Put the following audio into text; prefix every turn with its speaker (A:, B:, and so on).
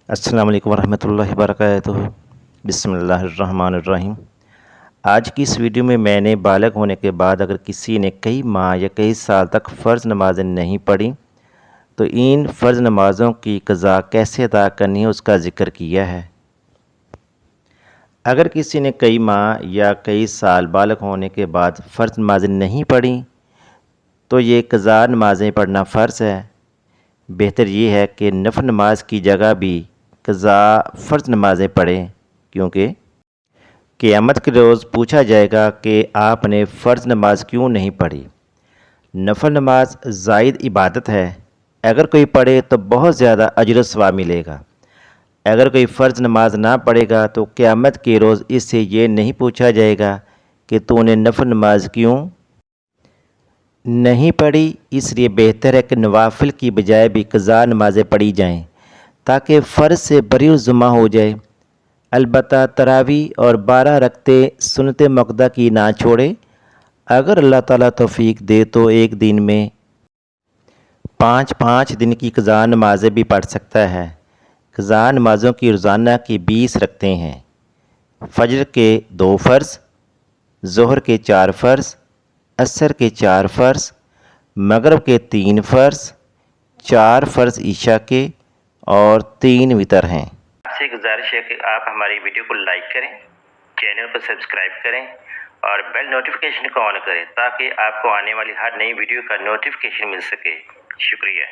A: السلام علیکم ورحمۃ اللہ وبرکاتہ۔ بسم اللہ الرحمن الرحیم۔ آج کی اس ویڈیو میں نے بالغ ہونے کے بعد اگر کسی نے کئی ماہ یا کئی سال تک فرض نمازیں نہیں پڑھی تو ان فرض نمازوں کی قضا کیسے ادا کرنی ہے اس کا ذکر کیا ہے۔ اگر کسی نے کئی ماہ یا کئی سال بالغ ہونے کے بعد فرض نمازیں نہیں پڑھیں تو یہ قضا نمازیں پڑھنا فرض ہے۔ بہتر یہ ہے کہ نفل نماز کی جگہ بھی قضا فرض نمازیں پڑھیں، کیونکہ قیامت کے روز پوچھا جائے گا کہ آپ نے فرض نماز کیوں نہیں پڑھی۔ نفل نماز زائد عبادت ہے، اگر کوئی پڑھے تو بہت زیادہ اجر و ثواب ملے گا۔ اگر کوئی فرض نماز نہ پڑھے گا تو قیامت کے روز اس سے یہ نہیں پوچھا جائے گا کہ تو نے نفل نماز کیوں نہیں پڑھی۔ اس لیے بہتر ہے کہ نوافل کی بجائے بھی قضا نمازیں پڑھی جائیں تاکہ فرض سے بری الذمہ ہو جائے۔ البتہ تراویح اور 12 رکعتیں سنت موقدہ کی نہ چھوڑے۔ اگر اللہ تعالیٰ توفیق دے تو ایک دن میں 5 دن کی قضا نمازیں بھی پڑھ سکتا ہے۔ قضا نمازوں کی روزانہ کی 20 رکعتیں ہیں۔ فجر کے 2 فرض، ظہر کے 4 فرض، عصر کے 4 فرض، مغرب کے 3 فرض، 4 فرض عشاء کے اور 3 وتر ہیں۔ آپ سے گزارش ہے کہ آپ ہماری ویڈیو کو لائک کریں، چینل کو سبسکرائب کریں اور بیل نوٹیفیکیشن کو آن کریں تاکہ آپ کو آنے والی ہر نئی ویڈیو کا نوٹیفیکیشن مل سکے۔ شکریہ۔